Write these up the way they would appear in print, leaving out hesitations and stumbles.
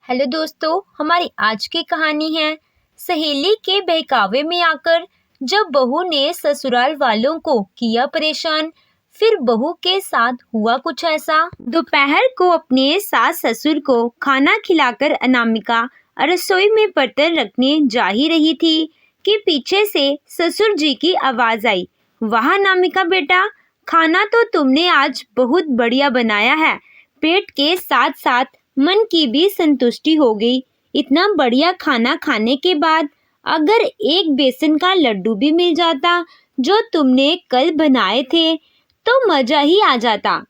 Hello दोस्तों, हमारी आज की कहानी है सहेली के बहकावे में आकर जब बहू ने ससुराल वालों को किया परेशान। फिर बहू के साथ हुआ कुछ ऐसा। दोपहर को अपने सास ससुर को खाना खिलाकर अनामिका रसोई में बर्तन रखने जा ही रही थी कि पीछे से ससुर जी की आवाज आई। वाह अनामिका बेटा, खाना तो तुमने आज बहुत बढ़िया बनाया है। पेट के साथ साथ मन की भी संतुष्टि हो गई। इतना बढ़िया खाना खाने के बाद अगर एक बेसन का लड्डू भी मिल जाता जो तुमने कल बनाए थे तो मजा ही आ जाता।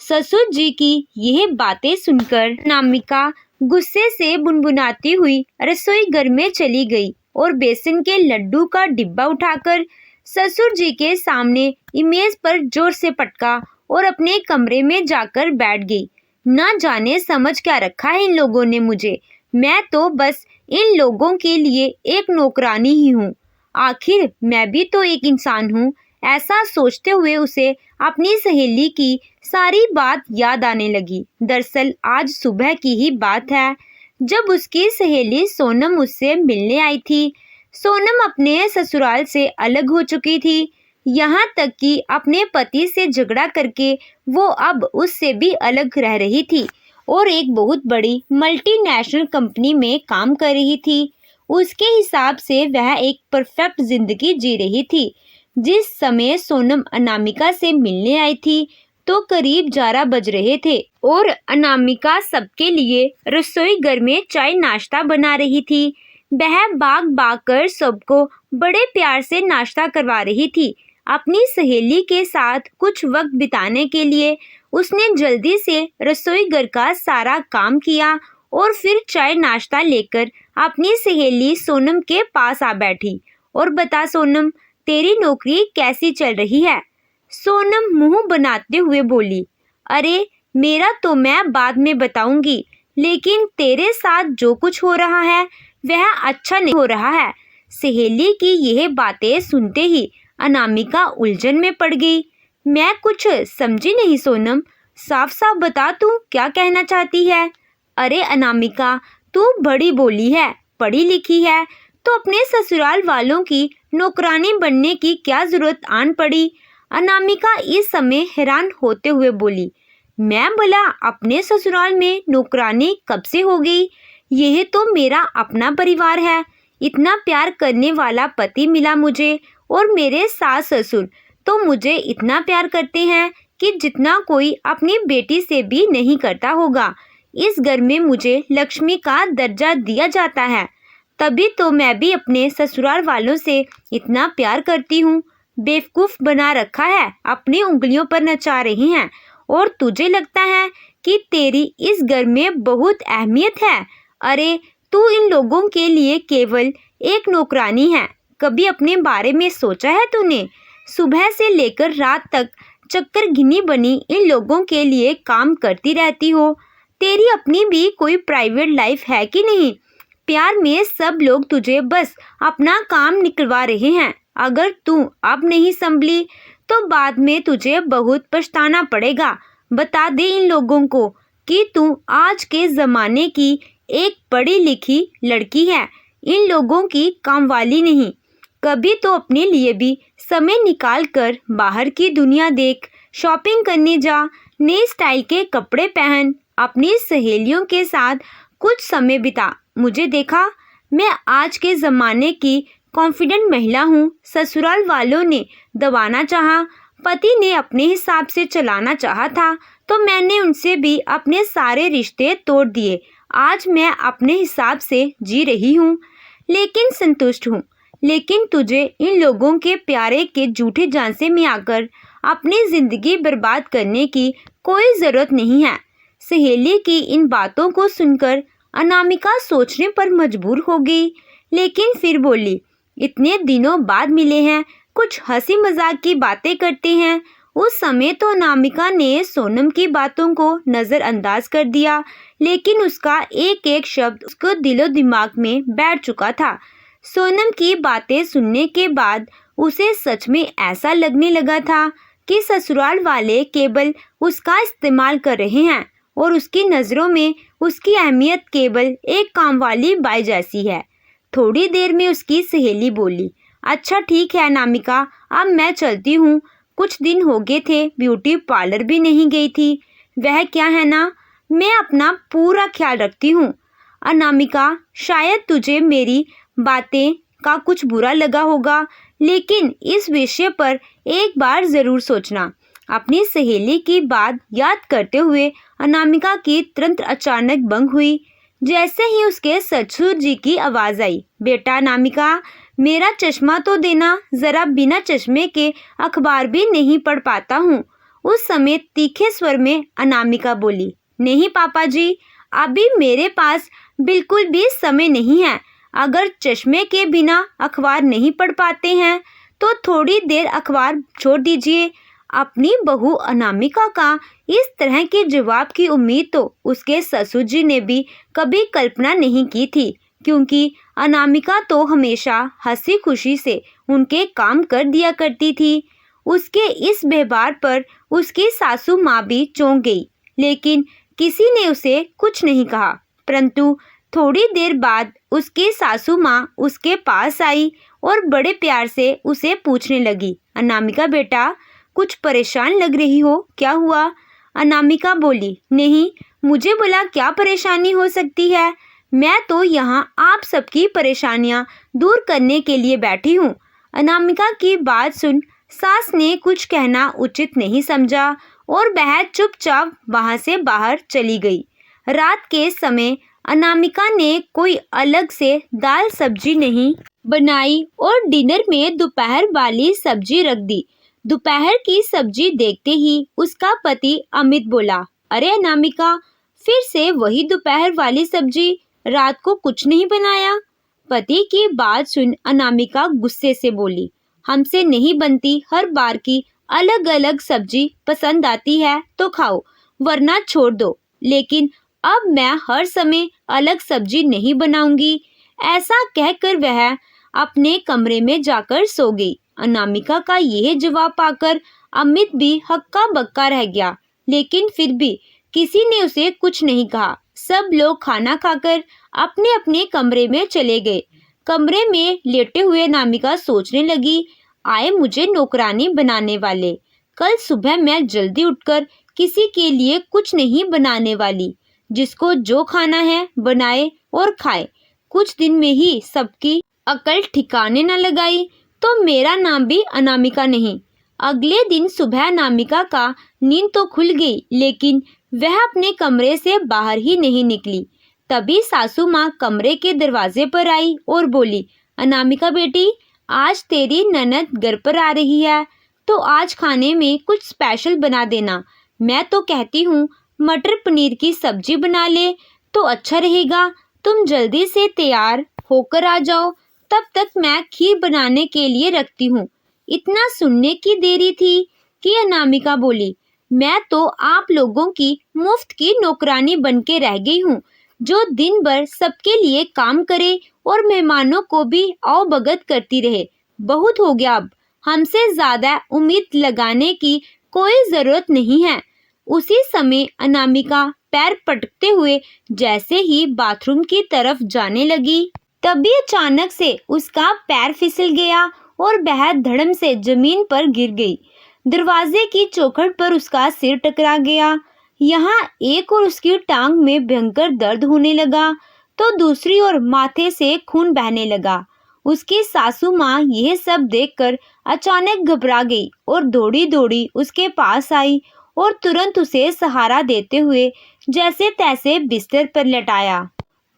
ससुर जी की यह बातें सुनकर अनामिका गुस्से से बुनबुनाती हुई रसोई घर में चली गई और बेसन के लड्डू का डिब्बा उठाकर ससुर जी के सामने इमेज पर जोर से पटका और अपने कमरे में जाकर बैठ गई। ना जाने समझ क्या रखा है इन लोगों ने मुझे। मैं तो बस इन लोगों के लिए एक नौकरानी ही हूँ। आखिर मैं भी तो एक इंसान हूँ। ऐसा सोचते हुए उसे अपनी सहेली की सारी बात याद आने लगी। दरअसल आज सुबह की ही बात है जब उसकी सहेली सोनम उससे मिलने आई थी। सोनम अपने ससुराल से अलग हो चुकी थी, यहाँ तक कि अपने पति से झगड़ा करके वो अब उससे भी अलग रह रही थी और एक बहुत बड़ी मल्टीनेशनल कंपनी में काम कर रही थी। उसके हिसाब से वह एक परफेक्ट जिंदगी जी रही थी। जिस समय सोनम अनामिका से मिलने आई थी तो करीब 11 बज रहे थे और अनामिका सबके लिए रसोई घर में चाय नाश्ता बना रही थी। वह बाग बाग कर सबको बड़े प्यार से नाश्ता करवा रही थी। अपनी सहेली के साथ कुछ वक्त बिताने के लिए उसने जल्दी से रसोई घर का सारा काम किया और फिर चाय नाश्ता लेकर अपनी सहेली सोनम के पास आ बैठी। और बता सोनम, तेरी नौकरी कैसी चल रही है? सोनम मुंह बनाते हुए बोली, अरे मेरा तो मैं बाद में बताऊंगी, लेकिन तेरे साथ जो कुछ हो रहा है वह अच्छा नहीं हो रहा है। सहेली की यह बातें सुनते ही अनामिका उलझन में पड़ गई। मैं कुछ समझी नहीं सोनम, साफ साफ बता तू क्या कहना चाहती है। अरे अनामिका, तू बड़ी बोली है, पढ़ी लिखी है, तो अपने ससुराल वालों की नौकरानी बनने की क्या जरूरत आन पड़ी? अनामिका इस समय हैरान होते हुए बोली, मैं भला अपने ससुराल में नौकरानी कब से हो गई? यह तो मेरा अपना परिवार है। इतना प्यार करने वाला पति मिला मुझे और मेरे सास ससुर तो मुझे इतना प्यार करते हैं कि जितना कोई अपनी बेटी से भी नहीं करता होगा। इस घर में मुझे लक्ष्मी का दर्जा दिया जाता है, तभी तो मैं भी अपने ससुराल वालों से इतना प्यार करती हूँ। बेवकूफ़ बना रखा है, अपनी उंगलियों पर नचा रही हैं और तुझे लगता है कि तेरी इस घर में बहुत अहमियत है। अरे तू इन लोगों के लिए केवल एक नौकरानी है। कभी अपने बारे में सोचा है तूने? सुबह से लेकर रात तक चक्कर गिनी बनी इन लोगों के लिए काम करती रहती हो। तेरी अपनी भी कोई प्राइवेट लाइफ है कि नहीं? प्यार में सब लोग तुझे बस अपना काम निकलवा रहे हैं। अगर तू अब नहीं संभली तो बाद में तुझे बहुत पछताना पड़ेगा। बता दे इन लोगों को कि तू आज के ज़माने की एक पढ़ी लिखी लड़की है, इन लोगों की कामवाली नहीं। कभी तो अपने लिए भी समय निकाल कर बाहर की दुनिया देख, शॉपिंग करने जा, नए स्टाइल के कपड़े पहन, अपनी सहेलियों के साथ कुछ समय बिता। मुझे देखा, मैं आज के ज़माने की कॉन्फिडेंट महिला हूँ। ससुराल वालों ने दबाना चाहा, पति ने अपने हिसाब से चलाना चाहा था तो मैंने उनसे भी अपने सारे रिश्ते तोड़ दिए। आज मैं अपने हिसाब से जी रही हूँ, लेकिन संतुष्ट हूँ। लेकिन तुझे इन लोगों के प्यारे के झूठे झांसे में आकर अपनी ज़िंदगी बर्बाद करने की कोई ज़रूरत नहीं है। सहेली की इन बातों को सुनकर अनामिका सोचने पर मजबूर हो गई, लेकिन फिर बोली, इतने दिनों बाद मिले हैं, कुछ हंसी मजाक की बातें करते हैं। उस समय तो अनामिका ने सोनम की बातों को नज़रअंदाज कर दिया, लेकिन उसका एक एक शब्द उसको दिलो दिमाग में बैठ चुका था। सोनम की बातें सुनने के बाद उसे सच में ऐसा लगने लगा था कि ससुराल वाले केवल उसका इस्तेमाल कर रहे हैं और उसकी नज़रों में उसकी अहमियत केवल एक काम वाली बाई जैसी है। थोड़ी देर में उसकी सहेली बोली, अच्छा ठीक है अनामिका, अब मैं चलती हूँ। कुछ दिन हो गए थे ब्यूटी पार्लर भी नहीं गई थी। वह क्या है ना, मैं अपना पूरा ख्याल रखती हूँ। अनामिका, शायद तुझे मेरी बातें का कुछ बुरा लगा होगा, लेकिन इस विषय पर एक बार ज़रूर सोचना। अपनी सहेली की बात याद करते हुए अनामिका की तुरंत अचानक बंग हुई। जैसे ही उसके ससुर जी की आवाज़ आई, बेटा अनामिका, मेरा चश्मा तो देना, ज़रा बिना चश्मे के अखबार भी नहीं पढ़ पाता हूँ। उस समय तीखे स्वर में अनामिका बोली, नहीं पापा जी, अभी मेरे पास बिल्कुल भी समय नहीं है। अगर चश्मे के बिना अखबार नहीं पढ़ पाते हैं तो थोड़ी देर अखबार छोड़ दीजिए। अपनी बहू अनामिका का इस तरह के जवाब की उम्मीद तो उसके ससुर जी ने भी कभी कल्पना नहीं की थी, क्योंकि अनामिका तो हमेशा हंसी खुशी से उनके काम कर दिया करती थी। उसके इस व्यवहार पर उसकी सासू माँ भी चौंक गई, लेकिन किसी ने उसे कुछ नहीं कहा। परंतु थोड़ी देर बाद उसकी सासू माँ उसके पास आई और बड़े प्यार से उसे पूछने लगी, अनामिका बेटा, कुछ परेशान लग रही हो, क्या हुआ? अनामिका बोली, नहीं, मुझे भला क्या परेशानी हो सकती है? मैं तो यहाँ आप सबकी परेशानियाँ दूर करने के लिए बैठी हूँ। अनामिका की बात सुन सास ने कुछ कहना उचित नहीं समझा और वह चुपचाप वहाँ से बाहर चली गई। रात के समय अनामिका ने कोई अलग से दाल सब्जी नहीं बनाई और डिनर में दोपहर वाली सब्जी रख दी। दोपहर की सब्जी देखते ही उसका पति अमित बोला, अरे अनामिका, फिर से वही दोपहर वाली सब्जी, रात को कुछ नहीं बनाया? पति की बात सुन अनामिका गुस्से से बोली, हमसे नहीं बनती हर बार की अलग अलग सब्जी, पसंद आती है तो खाओ वरना छोड़ दो, लेकिन अब मैं हर समय अलग सब्जी नहीं बनाऊंगी। ऐसा कहकर वह अपने कमरे में जाकर सो गई। अनामिका का यह जवाब पाकर अमित भी हक्का बक्का रह गया, लेकिन फिर भी किसी ने उसे कुछ नहीं कहा। सब लोग खाना खाकर अपने अपने कमरे में चले गए। कमरे में लेटे हुए अनामिका सोचने लगी, आए मुझे नौकरानी बनाने वाले, कल सुबह मैं जल्दी उठकर किसी के लिए कुछ नहीं बनाने वाली, जिसको जो खाना है बनाए और खाए। कुछ दिन में ही सबकी अकल ठिकाने न लगाई तो मेरा नाम भी अनामिका नहीं। अगले दिन सुबह अनामिका का नींद तो खुल गई, लेकिन वह अपने कमरे से बाहर ही नहीं निकली। तभी सासू माँ कमरे के दरवाजे पर आई और बोली, अनामिका बेटी, आज तेरी ननद घर पर आ रही है, तो आज खाने में कुछ स्पेशल बना देना। मैं तो कहती हूँ मटर पनीर की सब्जी बना ले तो अच्छा रहेगा। तुम जल्दी से तैयार होकर आ जाओ, तब तक मैं खीर बनाने के लिए रखती हूँ। इतना सुनने की देरी थी कि अनामिका बोली, मैं तो आप लोगों की मुफ्त की नौकरानी बन के रह गई हूँ, जो दिन भर सबके लिए काम करे और मेहमानों को भी आओ भगत करती रहे। बहुत हो गया, अब हमसे ज़्यादा उम्मीद लगाने की कोई ज़रूरत नहीं है। उसी समय अनामिका पैर पटकते हुए जैसे ही बाथरूम की तरफ जाने लगी, तभी अचानक से उसका पैर फिसल गया और वह धड़म से जमीन पर गिर गई। दरवाजे की चौखट पर उसका सिर टकरा गया। यहाँ एक और उसकी टांग में भयंकर दर्द होने लगा तो दूसरी ओर माथे से खून बहने लगा। उसकी सासू माँ यह सब देखकर अचानक घबरा गई और दौड़ी दौड़ी उसके पास आई और तुरंत उसे सहारा देते हुए जैसे तैसे बिस्तर पर लेटाया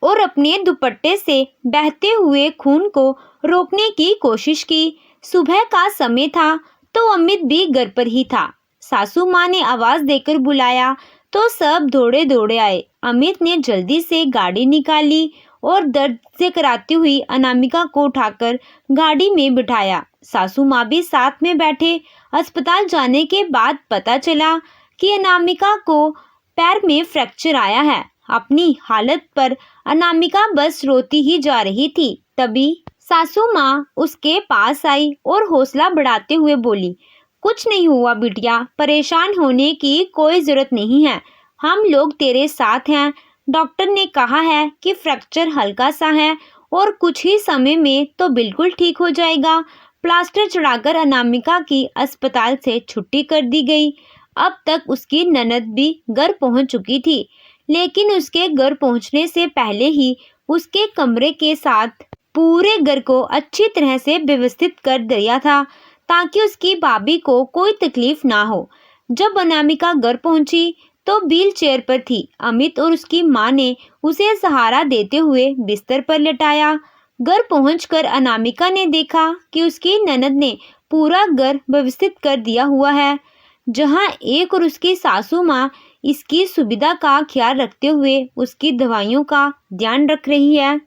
और अपने दुपट्टे से बहते हुए खून को रोकने की कोशिश की। सुबह का समय था तो अमित भी घर पर ही था। सासू माँ ने आवाज़ देकर बुलाया तो सब दौड़े दौड़े आए। अमित ने जल्दी से गाड़ी निकाली और दर्द से कराती हुई अनामिका को उठाकर गाड़ी में बिठाया। सासू माँ भी साथ में बैठे। अस्पताल जाने के बाद पता चला कि अनामिका को पैर में फ्रैक्चर आया है। अपनी हालत पर अनामिका बस रोती ही जा रही थी। तभी सासू माँ उसके पास आई और हौसला बढ़ाते हुए बोली, कुछ नहीं हुआ बिटिया, परेशान होने की कोई जरूरत नहीं है, हम लोग तेरे साथ हैं। डॉक्टर ने कहा है कि फ्रैक्चर हल्का सा है और कुछ ही समय में तो बिल्कुल ठीक हो जाएगा। प्लास्टर चढ़ाकर अनामिका की अस्पताल से छुट्टी कर दी गई। अब तक उसकी ननद भी घर पहुंच चुकी थी, लेकिन उसके घर पहुंचने से पहले ही उसके कमरे के साथ पूरे घर को अच्छी तरह से व्यवस्थित कर दिया था, ताकि उसकी भाभी को कोई तकलीफ ना हो। जब अनामिका घर पहुंची तो व्हील चेयर पर थी। अमित और उसकी माँ ने उसे सहारा देते हुए बिस्तर पर लेटाया। घर पहुंचकर अनामिका ने देखा कि उसकी ननद ने पूरा घर व्यवस्थित कर दिया हुआ है। जहां एक और उसकी सासू माँ इसकी सुविधा का ख्याल रखते हुए उसकी दवाइयों का ध्यान रख रही है,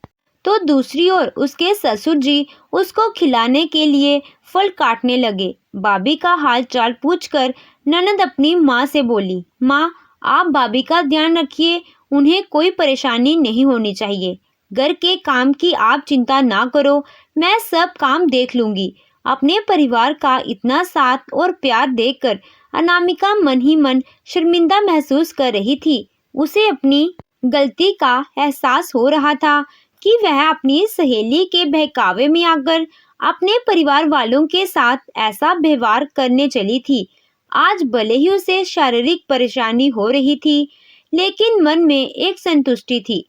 तो दूसरी ओर उसके ससुर जी उसको खिलाने के लिए फल काटने लगे। भाभी का हाल चाल पूछकर ननद अपनी माँ से बोली, माँ, आप भाभी का ध्यान रखिए, उन्हें कोई परेशानी नहीं होनी चाहिए। घर के काम की आप चिंता ना करो, मैं सब काम देख लूंगी। अपने परिवार का इतना साथ और प्यार देखकर अनामिका मन ही मन शर्मिंदा महसूस कर रही थी। उसे अपनी गलती का एहसास हो रहा था कि वह अपनी सहेली के बहकावे में आकर अपने परिवार वालों के साथ ऐसा व्यवहार करने चली थी। आज भले ही उसे शारीरिक परेशानी हो रही थी, लेकिन मन में एक संतुष्टि थी,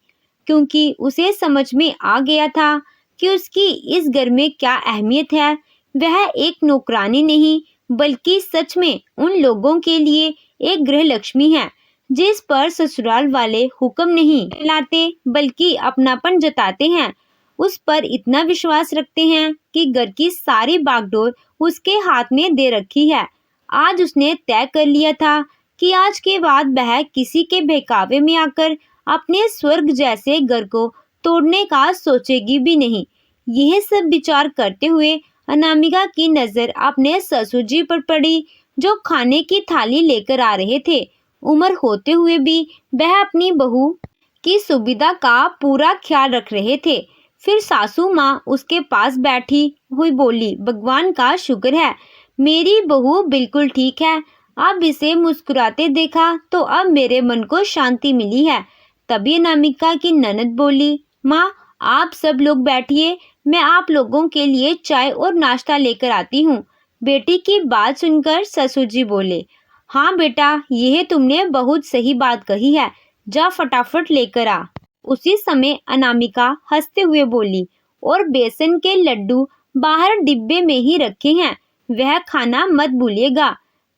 क्योंकि उसे समझ में आ गया था कि उसकी इस घर में क्या अहमियत है। वह एक नौकरानी नहीं, बल्कि सच में उन लोगों के लिए एक गृह लक्ष्मी है, जिस पर ससुराल वाले हुक्म नहीं लाते बल्कि अपनापन जताते हैं। उस पर इतना विश्वास रखते हैं कि घर की सारी बागडोर उसके हाथ में दे रखी है। आज उसने तय कर लिया था कि आज के बाद वह किसी के बहकावे में आकर अपने स्वर्ग जैसे घर को तोड़ने का सोचेगी भी नहीं। यह सब विचार करते हुए अनामिका की नजर अपने ससुर जी पर पड़ी, जो खाने की थाली लेकर आ रहे थे। उम्र होते हुए भी वह अपनी बहू की सुविधा का पूरा ख्याल रख रहे थे। फिर सासू माँ उसके पास बैठी हुई बोली, भगवान का शुक्र है, मेरी बहू बिल्कुल ठीक है। अब इसे मुस्कुराते देखा तो अब मेरे मन को शांति मिली है। तभी अनामिका की ननद बोली, माँ, आप सब लोग बैठिए, मैं आप लोगों के लिए चाय और नाश्ता लेकर आती हूँ। बेटी की बात सुनकर ससुर जी बोले, हाँ बेटा, यह तुमने बहुत सही बात कही है, जा फटाफट लेकर आ। उसी समय अनामिका हंसते हुए बोली, और बेसन के लड्डू बाहर डिब्बे में ही रखे हैं, वह खाना मत भूलिएगा।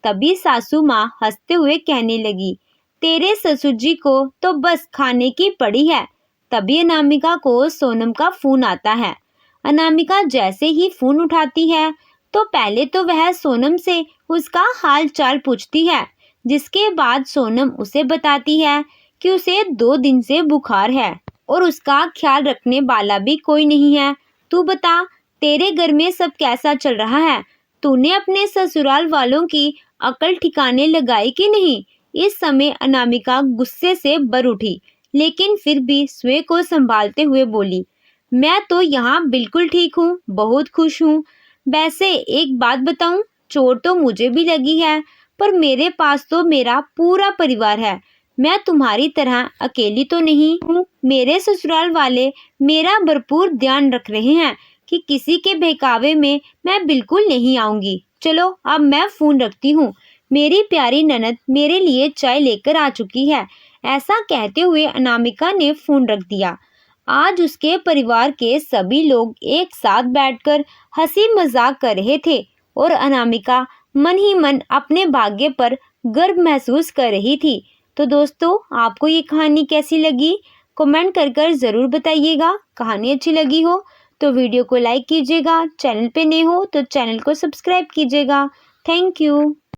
तभी सासू माँ हंसते हुए कहने लगी, तेरे ससुर जी को तो बस खाने की पड़ी है। तभी अनामिका को सोनम का फोन आता है। अनामिका जैसे ही फोन उठाती है तो पहले तो वह सोनम से उसका हाल चाल पूछती है, जिसके बाद सोनम उसे बताती है कि उसे 2 दिन से बुखार है और उसका ख्याल रखने वाला भी कोई नहीं है। तू बता, तेरे घर में सब कैसा चल रहा है? तूने अपने ससुराल वालों की अकल ठिकाने लगाई कि नहीं? इस समय अनामिका गुस्से से भर उठी, लेकिन फिर भी स्वयं को संभालते हुए बोली, मैं तो यहाँ बिल्कुल ठीक हूँ, बहुत खुश हूँ। वैसे एक बात बताऊँ, चोट तो मुझे भी लगी है, पर मेरे पास तो मेरा पूरा परिवार है। मैं तुम्हारी तरह अकेली तो नहीं हूँ। मेरे ससुराल वाले मेरा भरपूर ध्यान रख रहे हैं कि किसी के बहकावे में मैं बिल्कुल नहीं आऊंगी। चलो अब मैं फोन रखती हूँ, मेरी प्यारी ननद मेरे लिए चाय लेकर आ चुकी है। ऐसा कहते हुए अनामिका ने फोन रख दिया। आज उसके परिवार के सभी लोग एक साथ बैठकर हंसी मजाक कर रहे थे और अनामिका मन ही मन अपने भाग्य पर गर्व महसूस कर रही थी। तो दोस्तों, आपको ये कहानी कैसी लगी? कमेंट कर ज़रूर बताइएगा। कहानी अच्छी लगी हो तो वीडियो को लाइक कीजिएगा, चैनल पे नए हो तो चैनल को सब्सक्राइब कीजिएगा। Thank you.